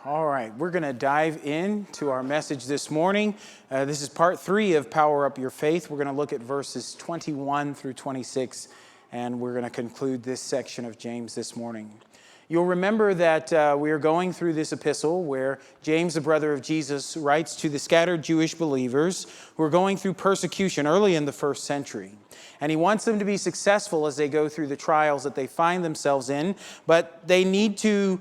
All right, we're going to dive into our message this morning. This is part 3 of Power Up Your Faith. We're going to look at verses 21 through 26, and we're going to conclude this section of James this morning. You'll remember that we are going through this epistle where James, the brother of Jesus, writes to the scattered Jewish believers who are going through persecution early in the first century. And he wants them to be successful as they go through the trials that they find themselves in, but they need to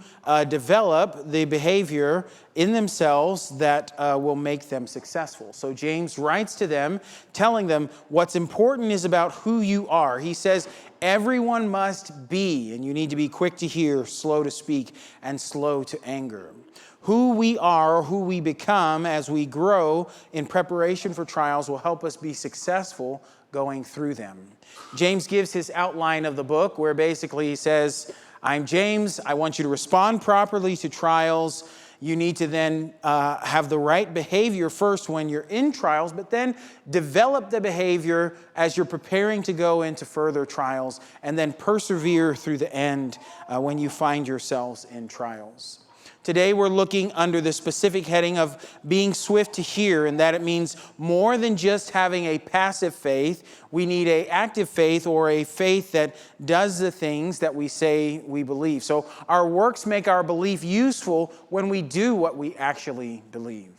develop the behavior in themselves that will make them successful. So James writes to them, telling them what's important is about who you are. He says, everyone must be, and you need to be quick to hear, slow to speak, and slow to anger. Who we are, who we become as we grow in preparation for trials will help us be successful going through them. James gives his outline of the book where basically he says, I'm James, I want you to respond properly to trials. You need to then have the right behavior first when you're in trials, but then develop the behavior as you're preparing to go into further trials, and then persevere through the end when you find yourselves in trials. Today we're looking under the specific heading of being swift to hear, and that it means more than just having a passive faith. We need an active faith, or a faith that does the things that we say we believe. So our works make our belief useful when we do what we actually believe.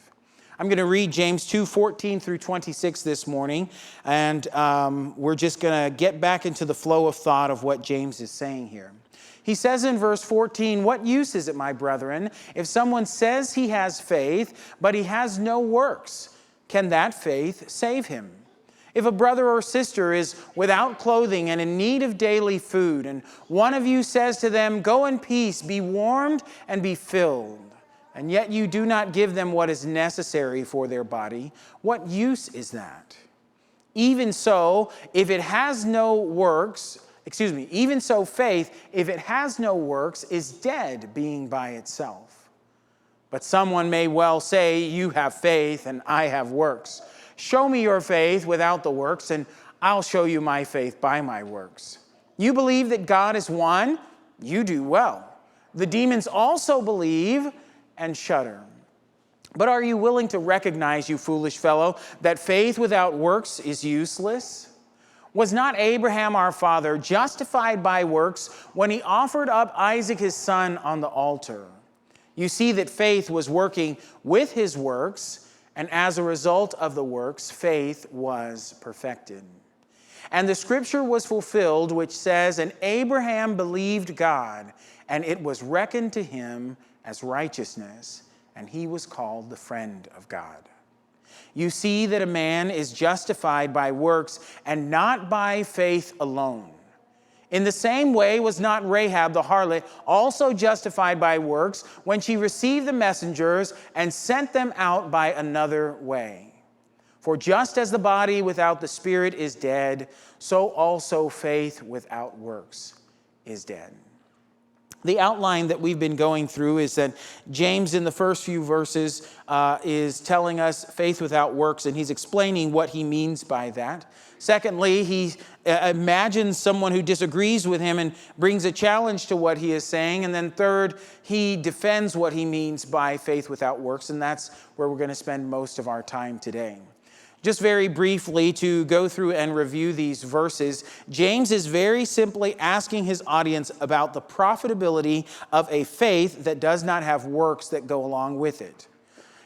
I'm going to read James 2:14 through 26 this morning, and we're just going to get back into the flow of thought of what James is saying here. He says in verse 14, "What use is it, my brethren, if someone says he has faith, but he has no works? Can that faith save him? If a brother or sister is without clothing and in need of daily food, and one of you says to them, 'Go in peace, be warmed and be filled,' and yet you do not give them what is necessary for their body, what use is that? Even so, if it has no works, even so faith, if it has no works, is dead, being by itself. But someone may well say, 'You have faith and I have works. Show me your faith without the works, and I'll show you my faith by my works.' You believe that God is one? You do well. The demons also believe and shudder. But are you willing to recognize, you foolish fellow, that faith without works is useless? Was not Abraham our father justified by works when he offered up Isaac his son on the altar? You see that faith was working with his works, and as a result of the works, faith was perfected. And the scripture was fulfilled, which says, 'And Abraham believed God, and it was reckoned to him as righteousness, and he was called the friend of God.' You see that a man is justified by works and not by faith alone. In the same way was not Rahab the harlot also justified by works when she received the messengers and sent them out by another way? For just as the body without the spirit is dead, so also faith without works is dead." The outline that we've been going through is that James in the first few verses is telling us faith without works, and he's explaining what he means by that. Secondly, he imagines someone who disagrees with him and brings a challenge to what he is saying. And then third, he defends what he means by faith without works, and that's where we're going to spend most of our time today. Just very briefly to go through and review these verses, James is very simply asking his audience about the profitability of a faith that does not have works that go along with it.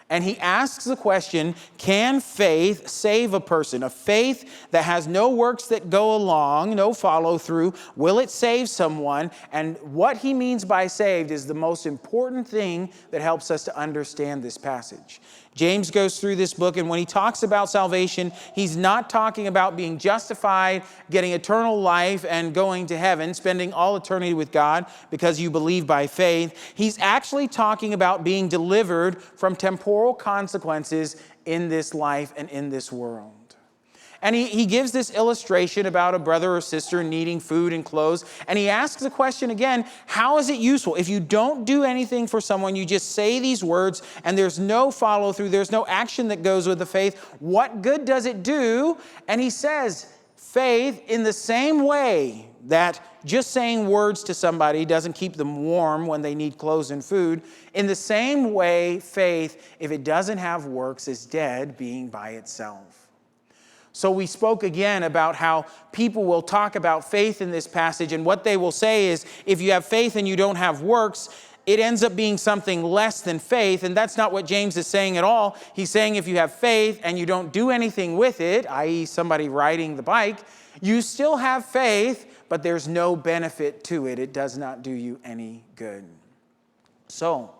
And he asks the question, can faith save a person? A faith that has no works that go along, no follow through, will it save someone? And what he means by saved is the most important thing that helps us to understand this passage. James goes through this book, and when he talks about salvation, he's not talking about being justified, getting eternal life, and going to heaven, spending all eternity with God because you believe by faith. He's actually talking about being delivered from temporal consequences in this life and in this world. And he gives this illustration about a brother or sister needing food and clothes. And he asks the question again, how is it useful? If you don't do anything for someone, you just say these words and there's no follow through, there's no action that goes with the faith, what good does it do? And he says, faith in the same way that just saying words to somebody doesn't keep them warm when they need clothes and food. In the same way, faith, if it doesn't have works, is dead, being by itself. So we spoke again about how people will talk about faith in this passage, and what they will say is, if you have faith and you don't have works, it ends up being something less than faith, and that's not what James is saying at all. He's saying if you have faith and you don't do anything with it, i.e. somebody riding the bike, you still have faith, but there's no benefit to it. It does not do you any good. So,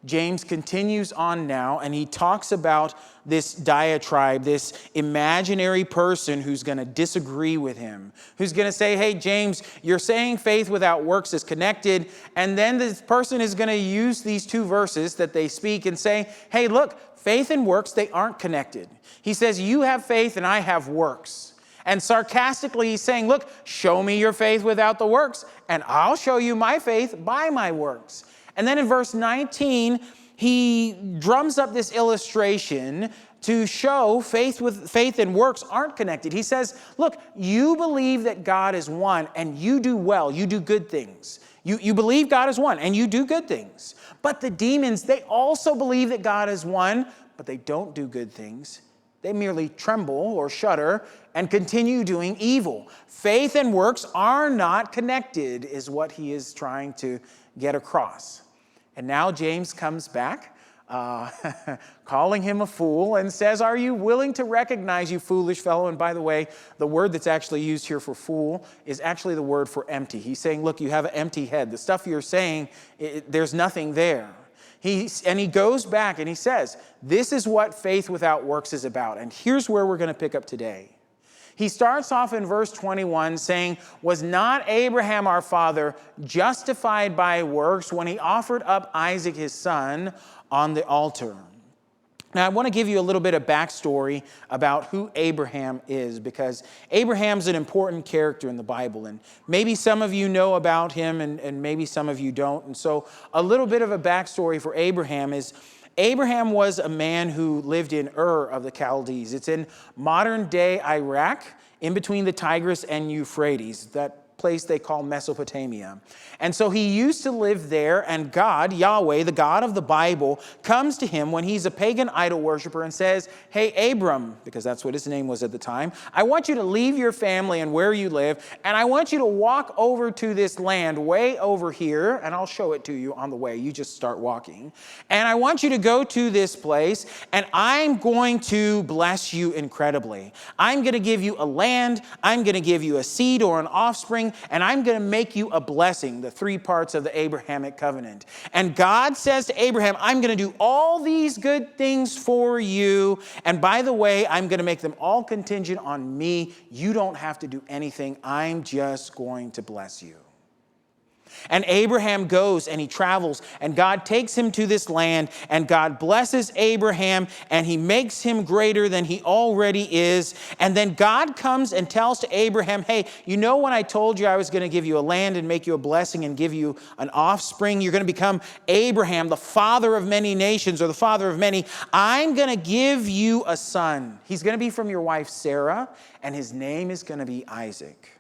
James continues on now, and he talks about this diatribe, this imaginary person who's going to disagree with him, who's going to say, hey, James, you're saying faith without works is connected. And then this person is going to use these two verses that they speak and say, hey, look, faith and works, they aren't connected. He says, you have faith and I have works. And sarcastically, he's saying, look, show me your faith without the works, and I'll show you my faith by my works. And then in verse 19, he drums up this illustration to show faith and works aren't connected. He says, look, you believe that God is one, and you do well. You do good things. You believe God is one, and you do good things. But the demons, they also believe that God is one, but they don't do good things. They merely tremble or shudder and continue doing evil. Faith and works are not connected, is what he is trying to get across. And now James comes back, calling him a fool, and says, are you willing to recognize, you foolish fellow? And by the way, the word that's actually used here for fool is actually the word for empty. He's saying, look, you have an empty head. The stuff you're saying, there's nothing there. And he goes back and he says, this is what faith without works is about. And here's where we're going to pick up today. He starts off in verse 21 saying, was not Abraham our father justified by works when he offered up Isaac his son on the altar? Now, I want to give you a little bit of backstory about who Abraham is, because Abraham's an important character in the Bible, and maybe some of you know about him and maybe some of you don't. And so a little bit of a backstory for Abraham is Abraham was a man who lived in Ur of the Chaldees. It's in modern-day Iraq, in between the Tigris and Euphrates, that place they call Mesopotamia. And so he used to live there, and God, Yahweh, the God of the Bible, comes to him when he's a pagan idol worshiper and says, hey, Abram, because that's what his name was at the time, I want you to leave your family and where you live, and I want you to walk over to this land way over here, and I'll show it to you on the way. You just start walking. And I want you to go to this place, and I'm going to bless you incredibly. I'm going to give you a land, I'm going to give you a seed or an offspring, and I'm going to make you a blessing, the three parts of the Abrahamic covenant. And God says to Abraham, I'm going to do all these good things for you. And by the way, I'm going to make them all contingent on me. You don't have to do anything. I'm just going to bless you. And Abraham goes and he travels, and God takes him to this land, and God blesses Abraham, and he makes him greater than he already is. And then God comes and tells to Abraham, hey, you know when I told you I was going to give you a land and make you a blessing and give you an offspring, you're going to become Abraham, the father of many nations, or the father of many. I'm going to give you a son. He's going to be from your wife Sarah, and his name is going to be Isaac.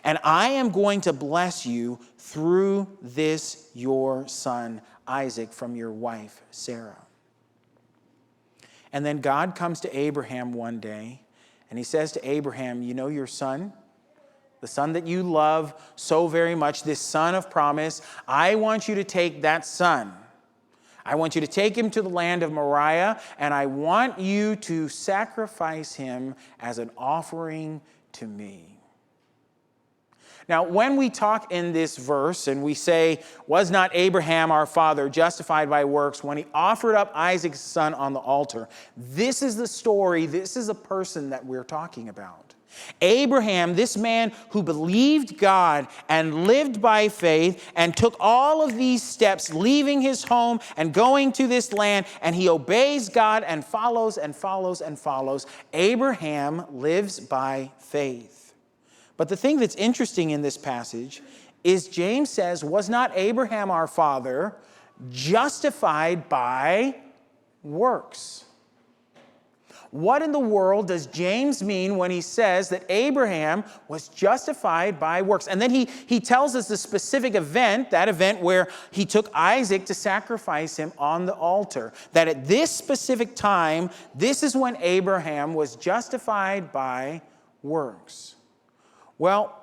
And I am going to bless you through this, your son, Isaac, from your wife, Sarah. And then God comes to Abraham one day, and he says to Abraham, you know your son, the son that you love so very much, this son of promise, I want you to take that son. I want you to take him to the land of Moriah, and I want you to sacrifice him as an offering to me. Now, when we talk in this verse and we say, was not Abraham our father justified by works when he offered up Isaac's son on the altar? This is the story, this is a person that we're talking about. Abraham, this man who believed God and lived by faith and took all of these steps, leaving his home and going to this land, and he obeys God and follows and follows and follows. Abraham lives by faith. But the thing that's interesting in this passage is James says, was not Abraham our father justified by works? What in the world does James mean when he says that Abraham was justified by works? And then he tells us the specific event, that event where he took Isaac to sacrifice him on the altar. That at this specific time, this is when Abraham was justified by works. Well,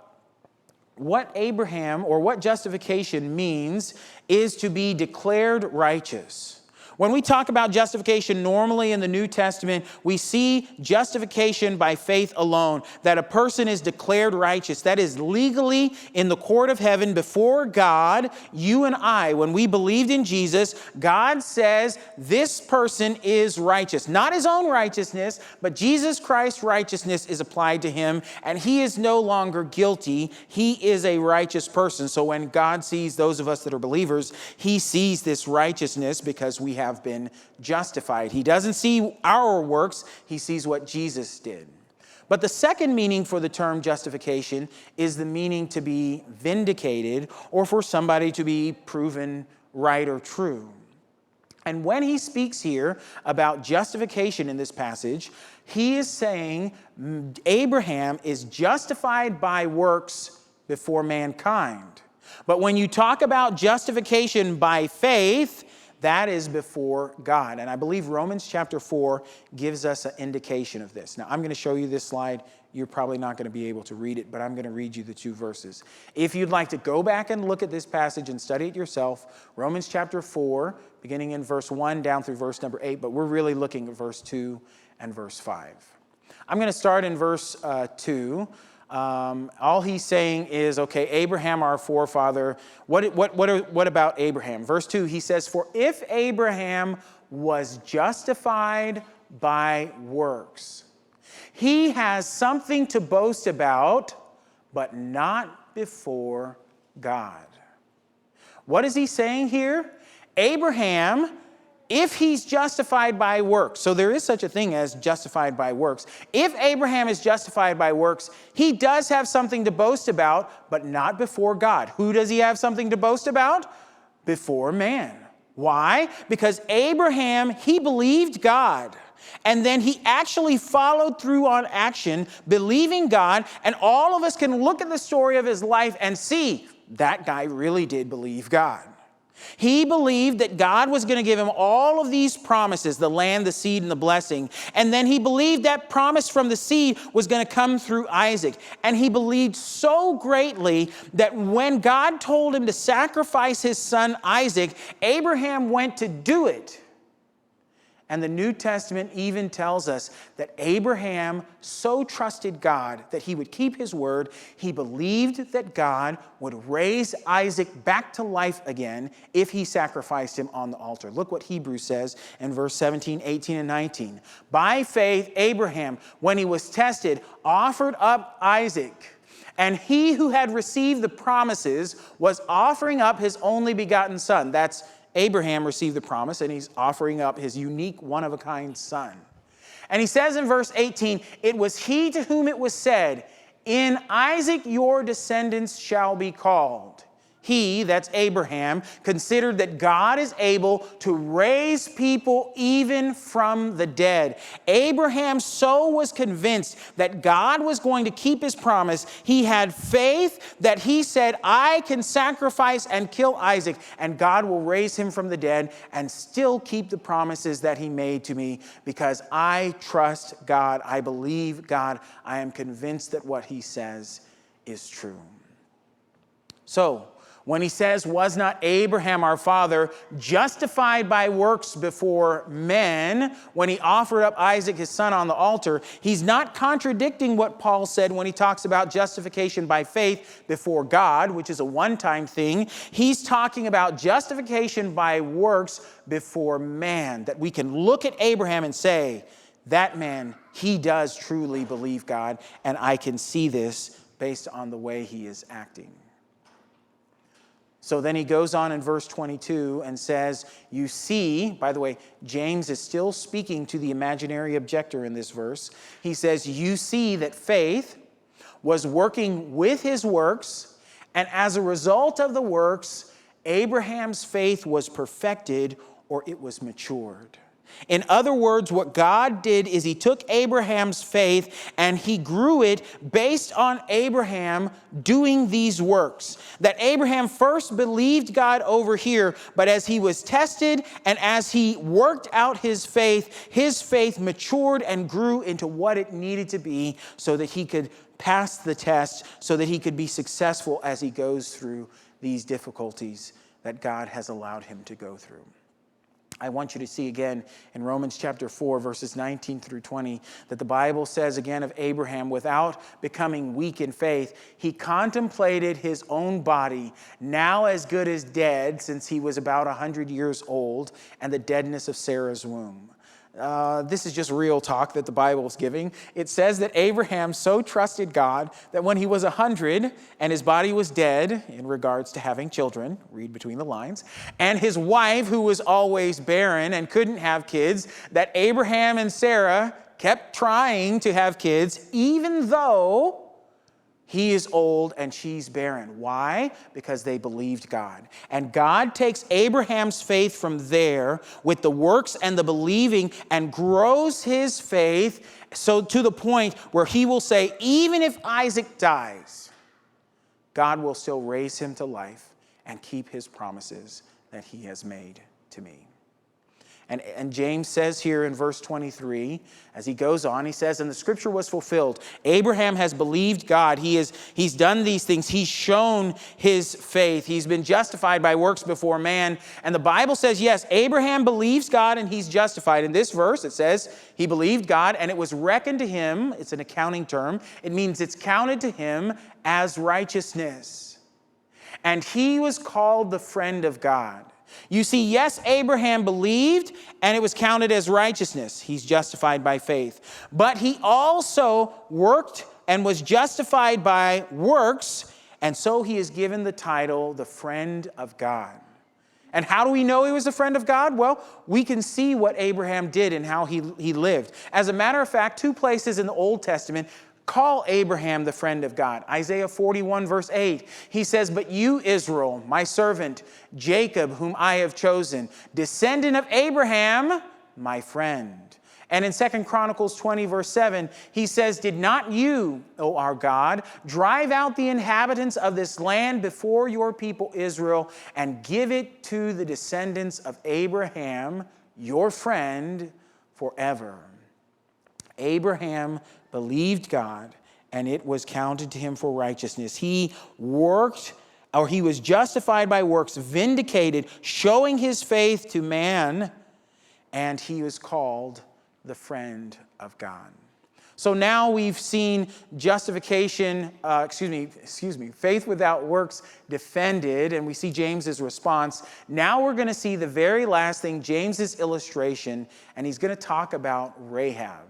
what Abraham or what justification means is to be declared righteous. When we talk about justification normally in the New Testament, we see justification by faith alone, that a person is declared righteous. That is legally in the court of heaven before God, you and I. When we believed in Jesus, God says this person is righteous. Not his own righteousness, but Jesus Christ's righteousness is applied to him, and he is no longer guilty. He is a righteous person. So when God sees those of us that are believers, he sees this righteousness because we have been justified. He doesn't see our works, he sees what Jesus did. But the second meaning for the term justification is the meaning to be vindicated, or for somebody to be proven right or true. And when he speaks here about justification in this passage, he is saying Abraham is justified by works before mankind. But when you talk about justification by faith, that is before God. And I believe Romans chapter 4 gives us an indication of this. Now, I'm going to show you this slide. You're probably not going to be able to read it, but I'm going to read you the two verses. If you'd like to go back and look at this passage and study it yourself, Romans chapter 4, beginning in verse 1 down through verse number 8, but we're really looking at verse 2 and verse 5. I'm going to start in verse 2. All he's saying is, okay, Abraham, our forefather. What about Abraham? Verse 2, he says, for if Abraham was justified by works, he has something to boast about, but not before God. What is he saying here? Abraham, if he's justified by works, so there is such a thing as justified by works. If Abraham is justified by works, he does have something to boast about, but not before God. Who does he have something to boast about? Before man. Why? Because Abraham, he believed God. And then he actually followed through on action, believing God. And all of us can look at the story of his life and see that guy really did believe God. He believed that God was going to give him all of these promises, the land, the seed, and the blessing. And then he believed that promise from the seed was going to come through Isaac. And he believed so greatly that when God told him to sacrifice his son Isaac, Abraham went to do it. And the New Testament even tells us that Abraham so trusted God that he would keep his word. He believed that God would raise Isaac back to life again if he sacrificed him on the altar. Look what Hebrews says in verse 17, 18, and 19. By faith, Abraham, when he was tested, offered up Isaac. And he who had received the promises was offering up his only begotten son. That's Abraham received the promise, and he's offering up his unique, one-of-a-kind son. And he says in verse 18, it was he to whom it was said, in Isaac your descendants shall be called. He, that's Abraham, considered that God is able to raise people even from the dead. Abraham so was convinced that God was going to keep his promise. He had faith that he said, I can sacrifice and kill Isaac, and God will raise him from the dead and still keep the promises that he made to me because I trust God. I believe God. I am convinced that what he says is true. So, when he says, was not Abraham our father justified by works before men when he offered up Isaac his son on the altar, he's not contradicting what Paul said when he talks about justification by faith before God, which is a one-time thing. He's talking about justification by works before man, that we can look at Abraham and say, that man, he does truly believe God, and I can see this based on the way he is acting. So then he goes on in verse 22 and says, you see, by the way, James is still speaking to the imaginary objector in this verse. He says, you see that faith was working with his works, and as a result of the works, Abraham's faith was perfected, or it was matured. In other words, what God did is he took Abraham's faith and he grew it based on Abraham doing these works. That Abraham first believed God over here, but as he was tested and as he worked out his faith matured and grew into what it needed to be so that he could pass the test, so that he could be successful as he goes through these difficulties that God has allowed him to go through. I want you to see again in Romans chapter 4, verses 19 through 20, that the Bible says again of Abraham, without becoming weak in faith, he contemplated his own body, now as good as dead, since he was about 100 years old, and the deadness of Sarah's womb. This is just real talk that the Bible is giving. It says that Abraham so trusted God that when he was 100 and his body was dead in regards to having children, read between the lines, and his wife who was always barren and couldn't have kids, that Abraham and Sarah kept trying to have kids even though he is old and she's barren. Why? Because they believed God. And God takes Abraham's faith from there with the works and the believing and grows his faith so to the point where he will say, even if Isaac dies, God will still raise him to life and keep his promises that he has made to me. And James says here in verse 23, as he goes on, he says, and the scripture was fulfilled. Abraham has believed God. He's done these things. He's shown his faith. He's been justified by works before man. And the Bible says, yes, Abraham believes God and he's justified. In this verse, it says he believed God and it was reckoned to him. It's an accounting term. It means it's counted to him as righteousness. And he was called the friend of God. You see, yes, Abraham believed, and it was counted as righteousness. He's justified by faith. But he also worked and was justified by works, and so he is given the title, the friend of God. And how do we know he was a friend of God? Well, we can see what Abraham did and how he lived. As a matter of fact, 2 places in the Old Testament call Abraham the friend of God. Isaiah 41 verse 8, he says, but you, Israel, my servant, Jacob, whom I have chosen, descendant of Abraham, my friend. And in 2 Chronicles 20 verse 7, he says, did not you, O our God, drive out the inhabitants of this land before your people Israel and give it to the descendants of Abraham, your friend, forever? Abraham believed God, and it was counted to him for righteousness. He worked, or he was justified by works, vindicated, showing his faith to man, and he was called the friend of God. So now we've seen justification, faith without works defended, and we see James's response. Now we're going to see the very last thing, James's illustration, and he's going to talk about Rahab.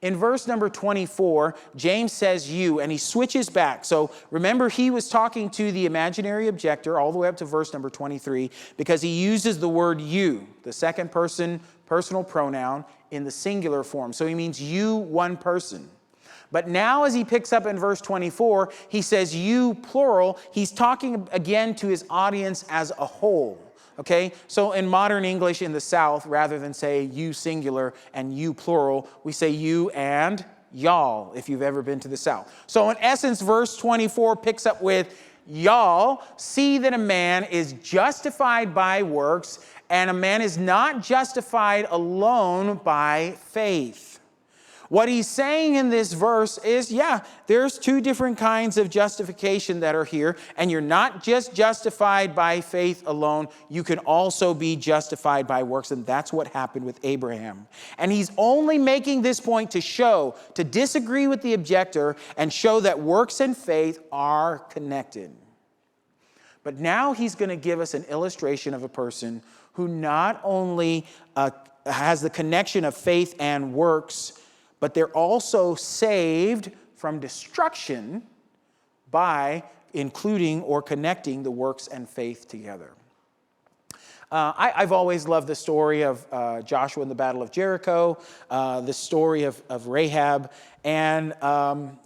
In verse number 24, James says you, and he switches back. So remember, he was talking to the imaginary objector all the way up to verse number 23 because he uses the word you, the second person personal pronoun, in the singular form. So he means you, one person. But now as he picks up in verse 24, he says you, plural. He's talking again to his audience as a whole. Okay, so in modern English in the South, rather than say you singular and you plural, we say you and y'all, if you've ever been to the South. So in essence, verse 24 picks up with y'all see that a man is justified by works, and a man is not justified alone by faith. What he's saying in this verse is, yeah, there's 2 different kinds of justification that are here, and you're not just justified by faith alone. You can also be justified by works, and that's what happened with Abraham. And he's only making this point to disagree with the objector and show that works and faith are connected. But now he's going to give us an illustration of a person who not only has the connection of faith and works, but they're also saved from destruction by including or connecting the works and faith together. I've always loved the story of Joshua in the Battle of Jericho, the story of Rahab. And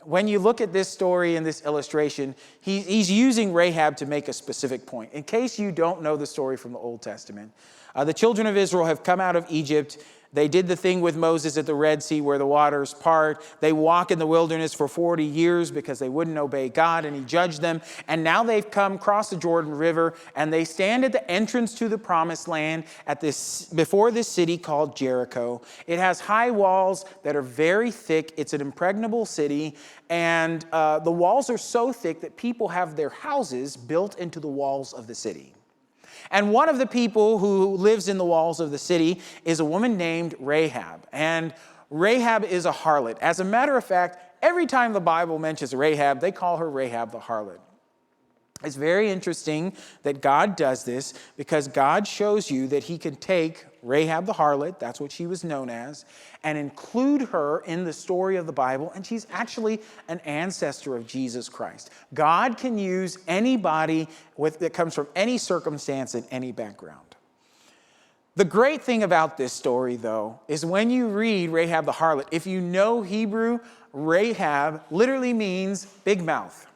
when you look at this story and this illustration, he's using Rahab to make a specific point. In case you don't know the story from the Old Testament, the children of Israel have come out of Egypt. They did the thing with Moses at the Red Sea where the waters part. They walk in the wilderness for 40 years because they wouldn't obey God, and he judged them. And now they've come across the Jordan River, and they stand at the entrance to the promised land before this city called Jericho. It has high walls that are very thick. It's an impregnable city, and the walls are so thick that people have their houses built into the walls of the city. And one of the people who lives in the walls of the city is a woman named Rahab. And Rahab is a harlot. As a matter of fact, every time the Bible mentions Rahab, they call her Rahab the harlot. It's very interesting that God does this because God shows you that he can take Rahab the harlot, that's what she was known as, and include her in the story of the Bible, and she's actually an ancestor of Jesus Christ. God can use anybody that comes from any circumstance and any background. The great thing about this story, though, is when you read Rahab the harlot, if you know Hebrew, Rahab literally means big mouth.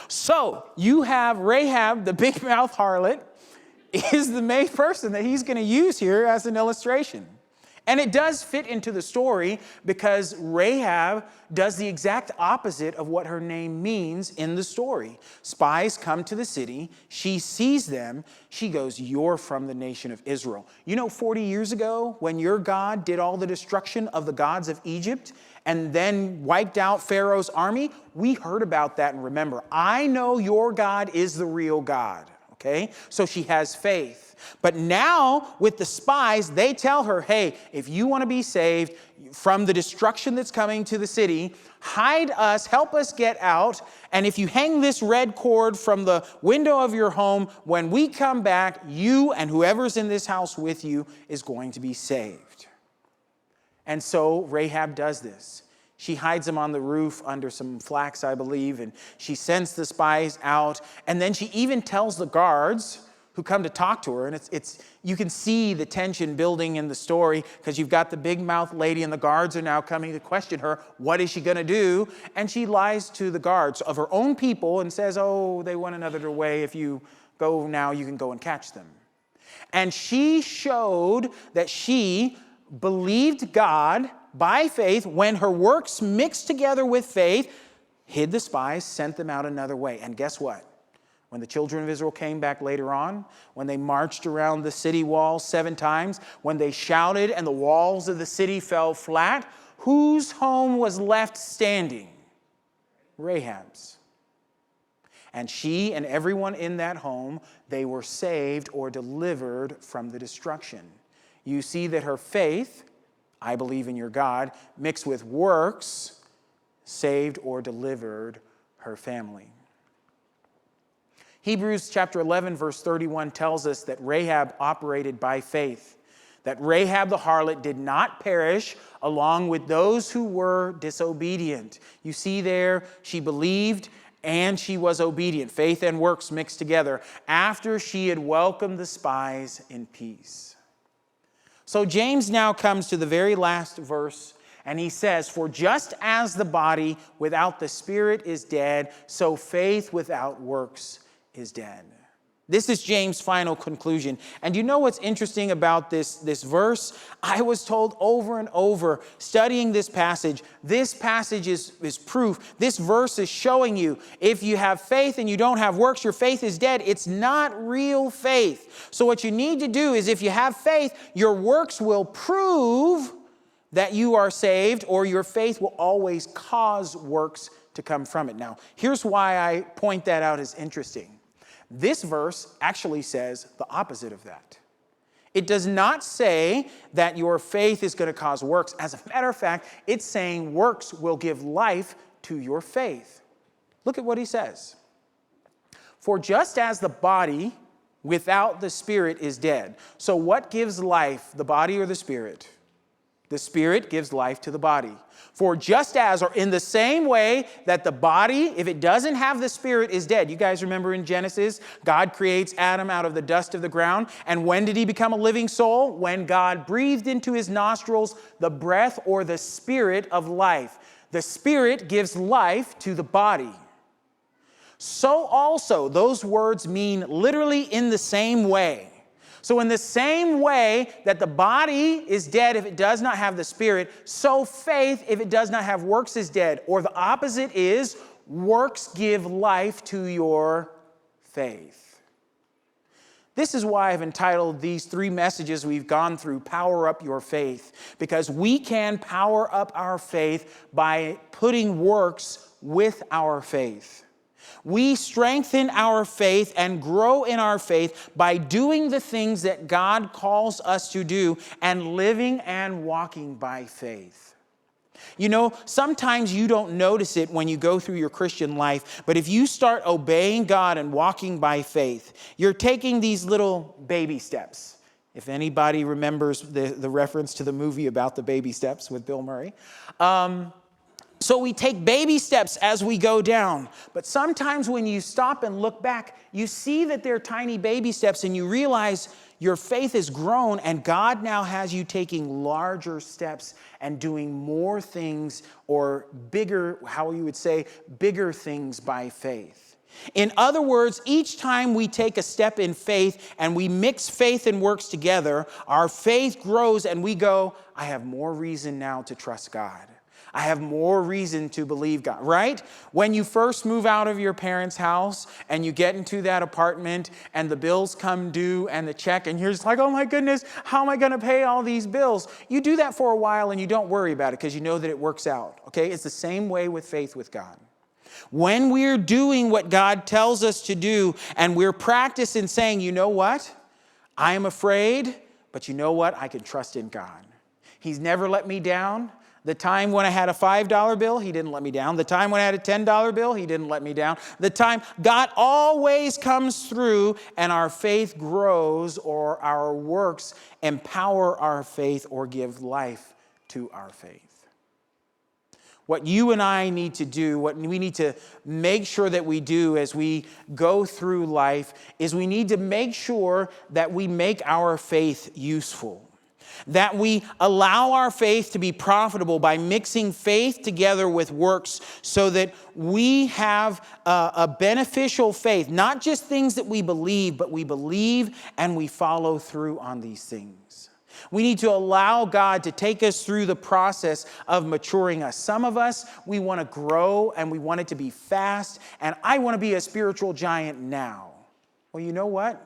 So you have Rahab, the big mouth harlot, is the main person that he's going to use here as an illustration. And it does fit into the story because Rahab does the exact opposite of what her name means in the story. Spies come to the city. She sees them. She goes, "You're from the nation of Israel." You know, 40 years ago, when your God did all the destruction of the gods of Egypt and then wiped out Pharaoh's army, we heard about that and remember, I know your God is the real God. Okay, so she has faith. But now with the spies, they tell her, hey, if you want to be saved from the destruction that's coming to the city, hide us, help us get out. And if you hang this red cord from the window of your home, when we come back, you and whoever's in this house with you is going to be saved. And so Rahab does this. She hides them on the roof under some flax, I believe, and she sends the spies out. And then she even tells the guards who come to talk to her, and it's you can see the tension building in the story because you've got the big mouth lady and the guards are now coming to question her. What is she going to do? And she lies to the guards of her own people and says, oh, they went another way. If you go now, you can go and catch them. And she showed that she believed God by faith when her works mixed together with faith, hid the spies, sent them out another way. And guess what? When the children of Israel came back later on, when they marched around the city walls 7 times, when they shouted and the walls of the city fell flat, whose home was left standing? Rahab's. And she and everyone in that home, they were saved or delivered from the destruction. You see that her faith, I believe in your God, mixed with works, saved or delivered her family. Hebrews chapter 11, verse 31 tells us that Rahab operated by faith, that Rahab the harlot did not perish along with those who were disobedient. You see there, she believed and she was obedient. Faith and works mixed together after she had welcomed the spies in peace. So James now comes to the very last verse, and he says, for just as the body without the spirit is dead, so faith without works is dead. This is James' final conclusion. And you know what's interesting about this verse? I was told over and over, studying this passage is proof. This verse is showing you, if you have faith and you don't have works, your faith is dead. It's not real faith. So what you need to do is, if you have faith, your works will prove that you are saved, or your faith will always cause works to come from it. Now, here's why I point that out as interesting. This verse actually says the opposite of that. It does not say that your faith is going to cause works. As a matter of fact, it's saying works will give life to your faith. Look at what he says. For just as the body without the spirit is dead. So what gives life, the body or the spirit? The Spirit gives life to the body. For just as, or in the same way that the body, if it doesn't have the Spirit, is dead. You guys remember in Genesis, God creates Adam out of the dust of the ground. And when did he become a living soul? When God breathed into his nostrils the breath or the Spirit of life. The Spirit gives life to the body. So also, those words mean literally in the same way. So in the same way that the body is dead if it does not have the Spirit, so faith, if it does not have works, is dead. Or the opposite is, works give life to your faith. This is why I've entitled these 3 messages we've gone through, Power Up Your Faith. Because we can power up our faith by putting works with our faith. We strengthen our faith and grow in our faith by doing the things that God calls us to do and living and walking by faith. You know, sometimes you don't notice it when you go through your Christian life, but if you start obeying God and walking by faith, you're taking these little baby steps. If anybody remembers the reference to the movie about the baby steps with Bill Murray. So we take baby steps as we go down. But sometimes when you stop and look back, you see that they're tiny baby steps and you realize your faith has grown and God now has you taking larger steps and doing more things, or bigger, how you would say, bigger things by faith. In other words, each time we take a step in faith and we mix faith and works together, our faith grows and we go, I have more reason now to trust God. I have more reason to believe God, right? When you first move out of your parents' house and you get into that apartment and the bills come due and the check and you're just like, oh my goodness, how am I going to pay all these bills? You do that for a while and you don't worry about it because you know that it works out, okay? It's the same way with faith with God. When we're doing what God tells us to do and we're practicing saying, you know what? I am afraid, but you know what? I can trust in God. He's never let me down. The time when I had a $5 bill, he didn't let me down. The time when I had a $10 bill, he didn't let me down. The time, God always comes through and our faith grows, or our works empower our faith or give life to our faith. What you and I need to do, what we need to make sure that we do as we go through life, is we need to make sure that we make our faith useful. That we allow our faith to be profitable by mixing faith together with works so that we have a beneficial faith. Not just things that we believe, but we believe and we follow through on these things. We need to allow God to take us through the process of maturing us. Some of us, we want to grow and we want it to be fast, and I want to be a spiritual giant now. Well, you know what?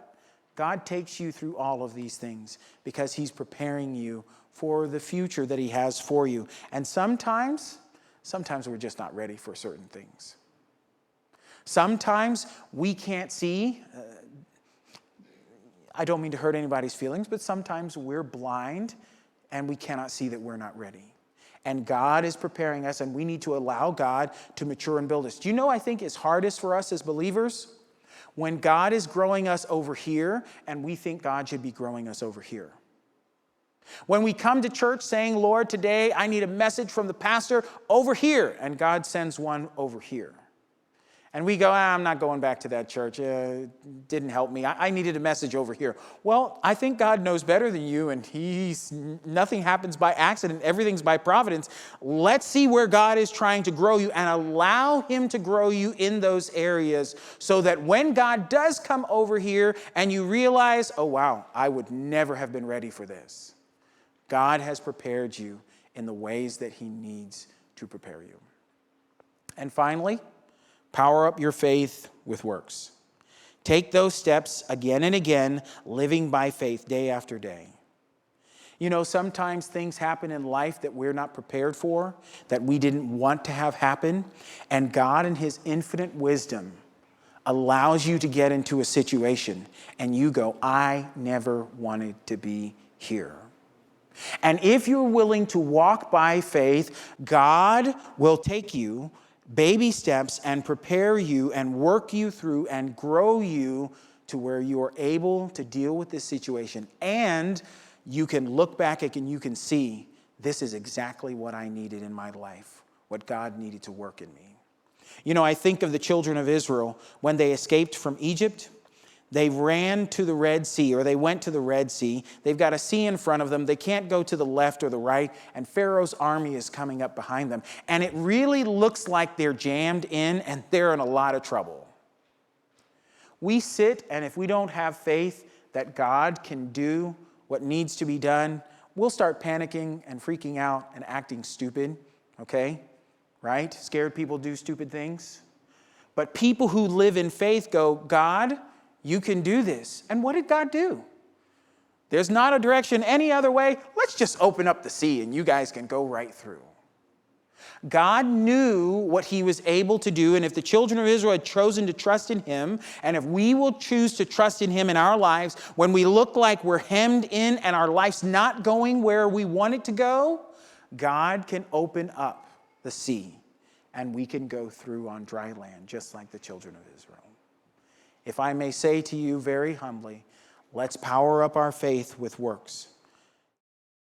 God takes you through all of these things because he's preparing you for the future that he has for you. And sometimes we're just not ready for certain things. Sometimes we can't see. I don't mean to hurt anybody's feelings, but sometimes we're blind and we cannot see that we're not ready. And God is preparing us, and we need to allow God to mature and build us. Do you know, I think it's hardest for us as believers when God is growing us over here and we think God should be growing us over here. When we come to church saying, Lord, today I need a message from the pastor over here, and God sends one over here. And we go, I'm not going back to that church. It didn't help me. I needed a message over here. Well, I think God knows better than you, and nothing happens by accident. Everything's by providence. Let's see where God is trying to grow you and allow him to grow you in those areas so that when God does come over here and you realize, oh, wow, I would never have been ready for this. God has prepared you in the ways that he needs to prepare you. And finally, power up your faith with works. Take those steps again and again, living by faith day after day. You know, sometimes things happen in life that we're not prepared for, that we didn't want to have happen, and God in his infinite wisdom allows you to get into a situation, and you go, I never wanted to be here. And if you're willing to walk by faith, God will take you baby steps and prepare you and work you through and grow you to where you are able to deal with this situation. And you can look back and you can see this is exactly what I needed in my life, what God needed to work in me. You know, I think of the children of Israel when they escaped from Egypt. They ran to the Red Sea, or they went to the Red Sea. They've got a sea in front of them. They can't go to the left or the right, and Pharaoh's army is coming up behind them. And it really looks like they're jammed in, and they're in a lot of trouble. We sit, and if we don't have faith that God can do what needs to be done, we'll start panicking and freaking out and acting stupid, okay? Right? Scared people do stupid things. But people who live in faith go, God, you can do this. And what did God do? There's not a direction any other way. Let's just open up the sea and you guys can go right through. God knew what he was able to do, and if the children of Israel had chosen to trust in him, and if we will choose to trust in him in our lives, when we look like we're hemmed in and our life's not going where we want it to go, God can open up the sea and we can go through on dry land, just like the children of Israel. If I may say to you very humbly, let's power up our faith with works.